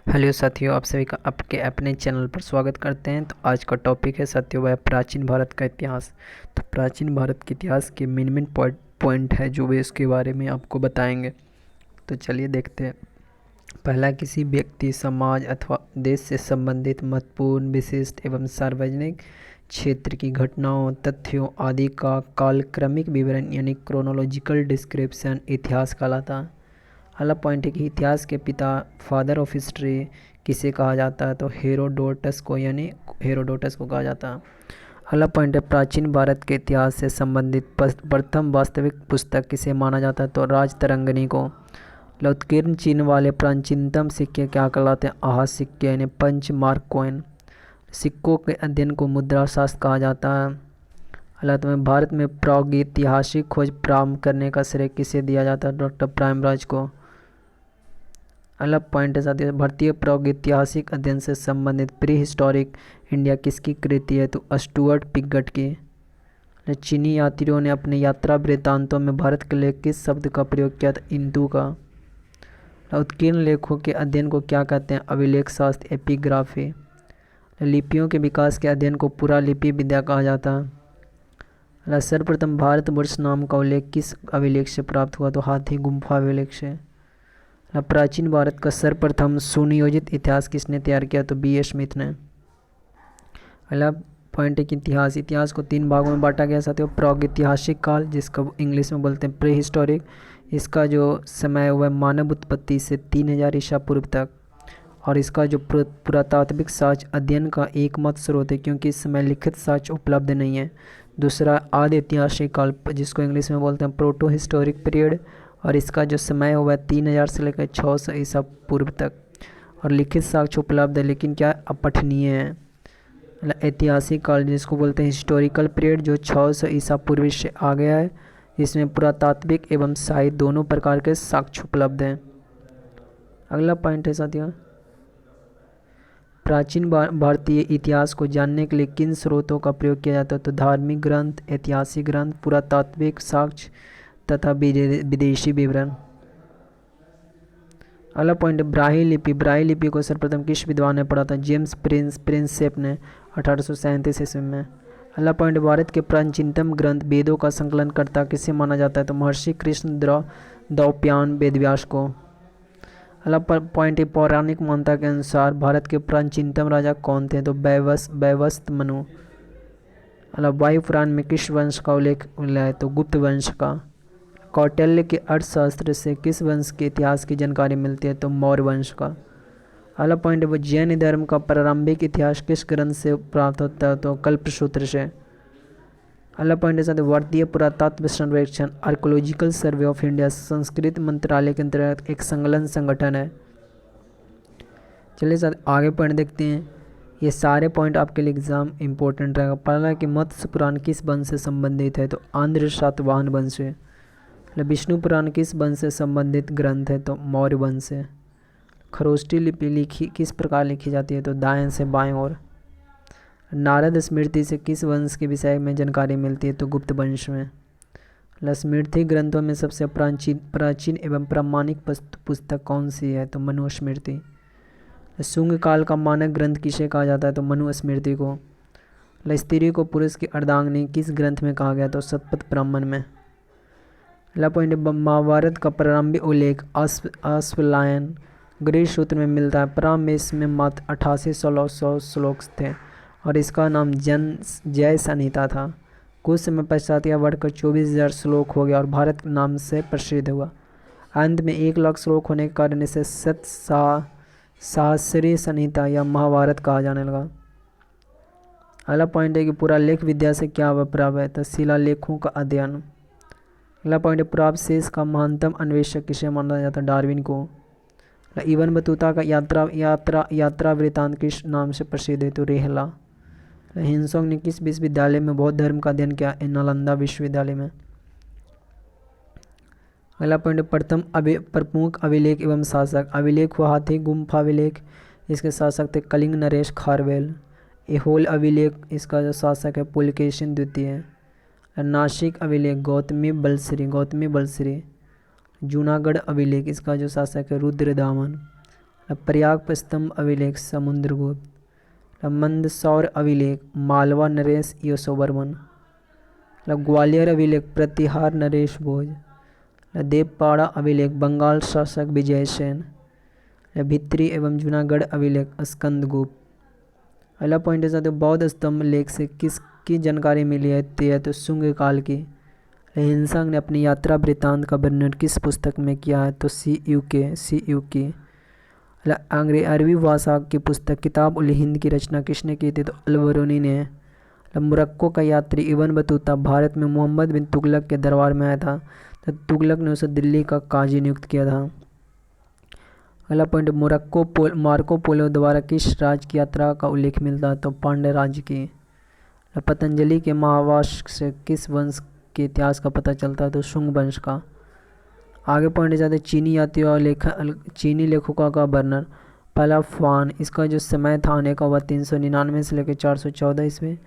Hello साथियों, आप सभी का आपके अपने चैनल पर स्वागत करते हैं। तो आज का टॉपिक है साथियों वह प्राचीन भारत का इतिहास। तो प्राचीन भारत के इतिहास के मेन पॉइंट है जो वे इसके बारे में आपको बताएंगे। तो चलिए देखते हैं। पहला, किसी व्यक्ति, समाज अथवा देश से संबंधित महत्वपूर्ण, विशिष्ट एवं सार्वजनिक क्षेत्र की घटनाओं, तथ्यों आदि का कालक्रमिक विवरण यानी क्रोनोलॉजिकल डिस्क्रिप्शन इतिहास कहलाता है। अगला पॉइंट है कि इतिहास के पिता, फादर ऑफ हिस्ट्री किसे कहा जाता है? तो हेरोडोटस को, यानी हेरोडोटस को कहा जाता है। अगला पॉइंट है प्राचीन भारत के इतिहास से संबंधित प्रथम वास्तविक पुस्तक किसे माना जाता है? तो राजतरंगिणी को। उत्कीर्ण चिन्ह वाले प्राचीनतम सिक्के क्या कहलाते हैं? आहा सिक्के यानी पंच मार्क कॉइन। सिक्कों के अध्ययन को मुद्रा शास्त्र कहा जाता है। हालात में भारत में प्रागैतिहासिक खोज प्रारंभ करने का श्रेय किसे दिया जाता है? डॉक्टर प्राइमराज को। अगला पॉइंट है साथियों, भारतीय प्रागैतिहासिक अध्ययन से संबंधित प्री हिस्टोरिक इंडिया किसकी कृति है? तो स्टुअर्ट पिगट की। चीनी यात्रियों ने अपने यात्रा वृत्तांतों में भारत के लिए किस शब्द का प्रयोग किया था? इंदु का। उत्कीर्ण लेखों के अध्ययन को क्या कहते हैं? अभिलेख शास्त्र, एपिग्राफी। लिपियों के विकास के अध्ययन को पुरालिपि विद्या कहा जाता है। सर्वप्रथम भारतवर्ष नाम का उल्लेख किस अभिलेख से प्राप्त हुआ? तो हाथी गुम्फा अभिलेख से। प्राचीन भारत का सर्वप्रथम सुनियोजित इतिहास किसने तैयार किया? तो बी ए स्मिथ ने। अगला पॉइंट है कि इतिहास को 3 भागों में बांटा गया साथियों। प्रागैतिहासिक काल, जिसका इंग्लिश में बोलते हैं प्री हिस्टोरिक, इसका जो समय हुआ मानव उत्पत्ति से 3000 ईसा पूर्व तक। और इसका जो पुरातात्विक साक्ष्य अध्ययन का एकमात्र स्रोत है, क्योंकि इस समय लिखित साक्ष्य उपलब्ध नहीं है। दूसरा आदि ऐतिहासिक काल, जिसको इंग्लिश में बोलते हैं प्रोटो हिस्टोरिक पीरियड, और इसका जो समय हुआ 3000 से लेकर 600 ईसा पूर्व तक। और लिखित साक्ष्य उपलब्ध है लेकिन क्या अपठनीय है। ऐतिहासिक काल, जिसको बोलते हैं हिस्टोरिकल पीरियड, जो 600 ईसा पूर्व से आ गया है। इसमें पुरातात्विक एवं साहित्य दोनों प्रकार के साक्ष्य उपलब्ध हैं। अगला पॉइंट है साथियों, प्राचीन भारतीय इतिहास को जानने के लिए किन स्रोतों का प्रयोग किया जाता है? तो धार्मिक ग्रंथ, ऐतिहासिक ग्रंथ, पुरातात्विक साक्ष्य तथा विदेशी विवरण। अगला पॉइंट, ब्राह्मी लिपि। ब्राह्मी लिपि को सर्वप्रथम किस विद्वान ने पढ़ा था? जेम्स प्रिंसेप ने 1837 ईस्वी में। अगला पॉइंट, भारत के प्राचीनतम ग्रंथ वेदों का संकलनकर्ता किसे माना जाता है? तो महर्षि कृष्ण द्रौपदीपायन वेदव्यास को। अगला पॉइंट है पौराणिक मान्यता के अनुसार भारत के प्राचीनतम राजा कौन थे? तो वैवस्वत मनु। अगला वायु पुराण में किस वंश का उल्लेख है? तो गुप्त वंश का। कौटिल्य के अर्थशास्त्र से किस वंश के इतिहास की जानकारी मिलती है? तो मौर्य वंश का। अगला पॉइंट है वो जैन धर्म का प्रारंभिक इतिहास किस ग्रंथ से प्राप्त होता है? तो कल्पसूत्र से। अगला पॉइंट है साथ भारतीय पुरातत्व सर्वेक्षण archaeological survey of India Sanskrit मंत्रालय के अंतर्गत एक संलग्न संगठन है। चलिए साथ आगे पॉइंट देखते हैं। ये सारे पॉइंट आपके लिए एग्जाम इंपॉर्टेंट रहेगा। पहला कि मत्स्य पुराण किस वंश से संबंधित है? तो आंध्र सातवाहन वंश से। विष्णु पुराण किस वंश से संबंधित ग्रंथ है? तो मौर्य वंश से। खरोष्ठी लिपि लिखी किस प्रकार लिखी जाती है? तो दाएं से बाएं ओर। नारद स्मृति से किस वंश के विषय में जानकारी मिलती है? तो गुप्त वंश में। स्मृति ग्रंथों में सबसे प्राचीन एवं प्रामाणिक पुस्तक कौन सी है? तो मनुस्मृति। शुंग काल का मानक ग्रंथ किसे कहा जाता है? तो मनुस्मृति को। स्त्री को पुरुष की अर्धांगिनी किस ग्रंथ में कहा गया? तो शतपथ ब्राह्मण में। अगला पॉइंट, महाभारत का प्रारंभिक उल्लेख अश्वलायन गृह सूत्र में मिलता है। प्रारंभ में इसमें मात्र 88-1600 श्लोक थे और इसका नाम जय संहिता था। कुछ समय पश्चात यह बढ़कर 24,000 श्लोक हो गया और भारत नाम से प्रसिद्ध हुआ। अंत में 1,00,000 श्लोक होने के कारण इसे सहस्री संहिता या महाभारत कहा जाने लगा। अगला पॉइंट है कि पुरालेख विद्या से क्या अभिप्राय है? तो शिलालेखों का अध्ययन। अगला पॉइंट है पुरावशेष का महानतम अन्वेषक किसे माना जाता है? डार्विन को। इबन बतूता का यात्रा वृत्तांत किस नाम से प्रसिद्ध है? तो रेहला। हिंसोंग ने किस विश्वविद्यालय में बौद्ध धर्म का अध्ययन किया? नालंदा विश्वविद्यालय में। अगला पॉइंट, प्रथम प्रमुख अभिलेख एवं शासक। अभिलेख हुआ हाथी गुम्फा अभिलेख, इसके शासक थे कलिंग नरेश खारवेल। एहोल अभिलेख, इसका जो शासक है पुलकेशिन द्वितीय। नासिक अभिलेख गौतमी बलश्री। जूनागढ़ अभिलेख, इसका जो शासक है रुद्रदामन। प्रयाग स्तंभ अभिलेख समुद्रगुप्त। मंदसौर अभिलेख मालवा नरेश यशोवर्मन। ग्वालियर अभिलेख प्रतिहार नरेश भोज। देवपाड़ा अभिलेख बंगाल शासक विजय सेन। भित्री एवं जूनागढ़ अभिलेख स्कंदगुप्त। अगला पॉइंट है साथियों, बौद्ध स्तंभ लेख से किसकी जानकारी मिली है? तो यह तो शुंग काल की। हिंसक ने अपनी यात्रा वृत्तांत का वर्णन किस पुस्तक में किया है? तो सी यू की। अरबी भाषा की पुस्तक किताब उल हिंद की रचना किसने की थी? तो अल-बरूनी ने। मोरक्को का यात्री इब्न बतूता भारत में मोहम्मद बिन तुगलक के दरबार में आया था, तो तुगलक ने उसे दिल्ली का काजी नियुक्त किया था। अगला पॉइंट, मार्को पोलो द्वारा किस राज्य की यात्रा का उल्लेख मिलता है? तो पांड्य राज्य की। पतंजलि के महावाष्य से किस वंश के इतिहास का पता चलता है? तो शुंग वंश का। आगे पॉइंट जाते चीनी यात्रियों और चीनी लेखकों का वर्णन। पहला फान, इसका जो समय था आने का वह 399 से लेकर 414 ईस्वी।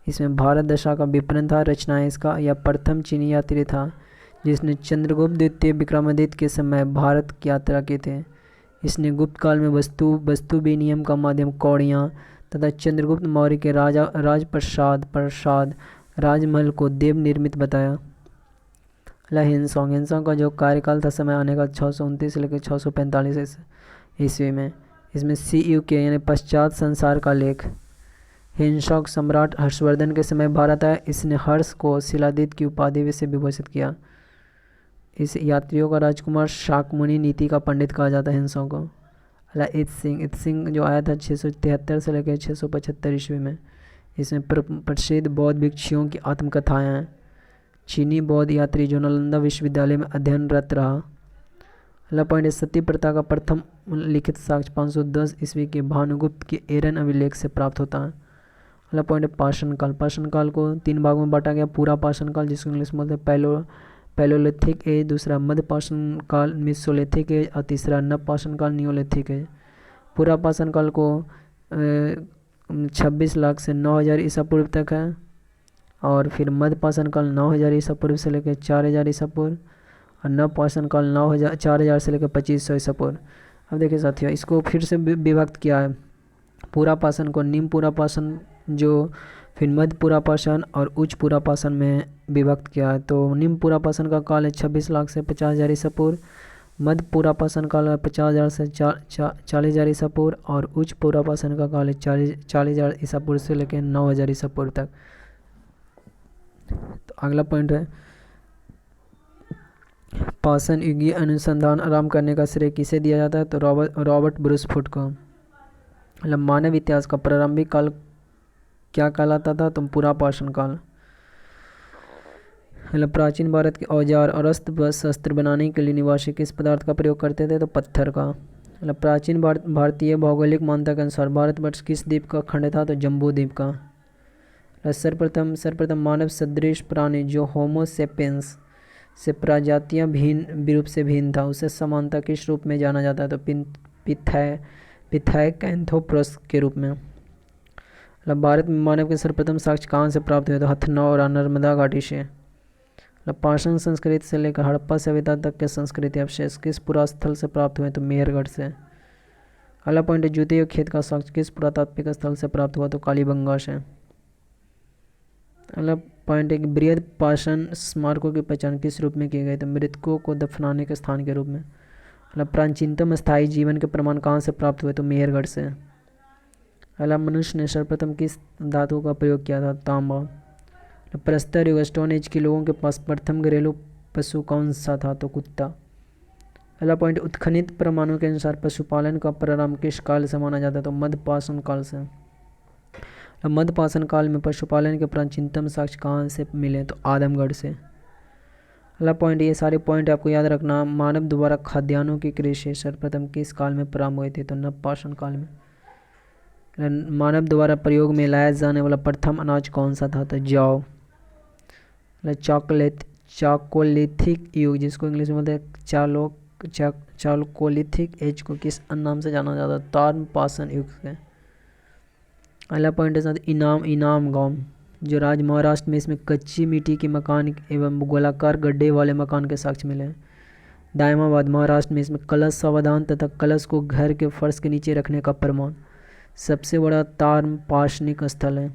इसमें भारत दशा का विवरण था। रचनाएं इसका, यह प्रथम चीनी यात्री था जिसने चंद्रगुप्त द्वितीय विक्रमादित्य के समय भारत की यात्रा की थी। इसने गुप्त काल में वस्तु विनिमय का माध्यम कौड़ियाँ तथा चंद्रगुप्त मौर्य के राजप्रसाद राजमहल को देव निर्मित बताया। हिंसोंग का जो कार्यकाल था समय आने का 629 से लेकर 645 ईस्वी में। इसमें CUK यानी पश्चात संसार का लेख। हिंसोंग सम्राट हर्षवर्धन के समय भारत आया। इसने हर्ष को शिलादित्य की उपाधि से विभूषित किया। इस यात्रियों का राजकुमार शाक्यमुनि नीति का पंडित कहा जाता है हिंसोंग को। इत सिंह जो आया था 673 से लेकर 675 ईस्वी में। इसमें प्रसिद्ध बौद्ध भिक्षुओं की आत्मकथाएं हैं। चीनी बौद्ध यात्री जो नालंदा विश्वविद्यालय में अध्ययनरत रहा। अगला पॉइंट है, सती प्रथा का प्रथम लिखित साक्ष्य 510 ईस्वी के भानुगुप्त के एरन अभिलेख से प्राप्त होता है। अगला पॉइंट है, पाषाण काल को 3 भागों में बांटा गया। पूरा पाषाण काल जिसको इंग्लिश में बोलते हैं पैलोलिथिक एज, दूसरा मध्य पाषाण काल मेसोलिथिक एज और तीसरा नव पाषाण काल नियोलिथिक एज। पूरा पाषाण काल को 26 लाख से 9000 ईसा पूर्व तक है। और फिर मध्य पाषाण काल 9000 ईसा पूर्व से लेकर 4000 ईसा पूर्व और नव पाषाण काल 4000 से लेकर 2500 ईसा पूर्व। अब देखिए साथियों, इसको फिर से विभक्त किया है। पूरा पाषाण को निम्न पूरा पाषाण जो फिर मध्य पूरा पाषाण और उच्च पूरा पाषाण में विभक्त किया है। तो निम्न पूरा पाषाण का काल है 26 लाख से 50,000 ईसा पूर्व। मध्य पूरा पाषाण काल है 50,000 से 40,000 ईसा पूर्व और उच्च पूरा पाषाण का काल है 40,000 ईसा पूर्व से लेकर 9,000 ईसा पूर्व तक। तो अगला पॉइंट है, पाषाण युगीय अनुसंधान आरंभ करने का श्रेय किसे दिया जाता है? तो रॉबर्ट ब्रूसफुट को। मतलब मानव इतिहास का प्रारंभिक काल क्या कहलाता था? तो पूरा पाषाण काल। मतलब प्राचीन भारत के औजार और अस्त्र शस्त्र बनाने के लिए निवासी किस पदार्थ का प्रयोग करते थे? तो पत्थर का। मतलब प्राचीन भारतीय भौगोलिक मान्यता के अनुसार भारतवर्ष किस द्वीप का खंड था? तो जम्बू द्वीप का। सर्वप्रथम मानव सदृश प्राणी जो होमो सेपियंस से प्रजातियाँ भिन्न रूप से भिन्न था, उसे समानता किस रूप में जाना जाता है? तो पिथैकेंथोप्रस के रूप में। मतलब भारत में मानव के सर्वप्रथम साक्ष्य कहाँ से प्राप्त हुए? तो हथनौर और नर्मदा घाटी से। मतलब पाषाण संस्कृति से लेकर हड़प्पा सभ्यता तक के संस्कृति अवशेष किस पुरास्थल से प्राप्त हुए? तो मेहरगढ़ से। अगला पॉइंट है, जूते खेत का साक्ष्य किस पुरातात्विक स्थल से प्राप्त हुआ? तो कालीबंगा से। अगला पॉइंट है कि बृहद पाषाण स्मारकों की पहचान किस रूप में की गई? तो मृतकों को दफनाने के स्थान के रूप में। मतलब प्राचीनतम स्थायी जीवन के प्रमाण कहाँ से प्राप्त हुए? तो मेहरगढ़ से। अगला, मनुष्य ने सर्वप्रथम किस धातु का प्रयोग किया था? तांबा। प्रस्तर युग स्टोन एज के लोगों के पास प्रथम घरेलू पशु कौन सा था? तो कुत्ता। अगला पॉइंट, उत्खनित प्रमाणों के अनुसार पशुपालन का प्रारंभ किस काल से माना जाता है? तो मध्य पाषाण काल से। मध्य पाषाण काल में पशुपालन के प्राचीनतम साक्ष्य कहाँ से मिले? तो आदमगढ़ से। अगला पॉइंट, ये सारे पॉइंट आपको याद रखना। मानव द्वारा खाद्यान्नों की कृषि सर्वप्रथम किस काल में प्रारंभ हुई थी? तो नवपाषाण काल में। मानव द्वारा प्रयोग में लाया जाने वाला प्रथम अनाज कौन सा था? तो जौ। चाकोलिथिक युग जिसको इंग्लिश में बोलते हैं चालकोलिथिक एज को किस नाम से जाना जाता है? ताम्र पाषाण युग से। अगला पॉइंट है साथ इनाम गांव जो राज्य महाराष्ट्र में, इसमें कच्ची मिट्टी के मकान एवं गोलाकार गड्ढे वाले मकान के साक्ष्य मिले हैं। दायमाबाद महाराष्ट्र में, इसमें कलश सावधान तथा कलश को घर के फर्श के नीचे रखने का प्रमाण। सबसे बड़ा ताम्र पाषाणिक स्थल है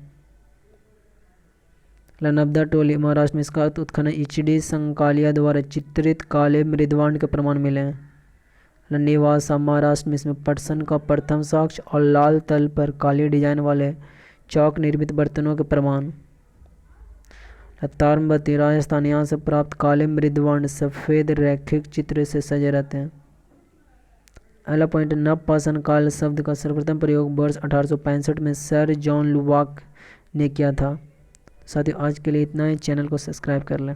नर्मदा टोली महाराष्ट्र में, इसका उत्खनन HD संकालिया द्वारा चित्रित काले मृदवांड के प्रमाण मिले हैं। नेवासा महाराष्ट्र में, इसमें पटसन का प्रथम साक्ष्य और लाल तल पर काली डिजाइन वाले चौक निर्मित बर्तनों के प्रमाण। ताम्रवती राजस्थान, यहाँ से प्राप्त काले मृदवांड सफेद रैखिक चित्र से सजे रहते हैं। अगला पॉइंट, नवपाषाण काल शब्द का सर्वप्रथम प्रयोग वर्ष 1865 में सर जॉन लुबाक ने किया था। साथियों आज के लिए इतना ही, चैनल को सब्सक्राइब कर लें।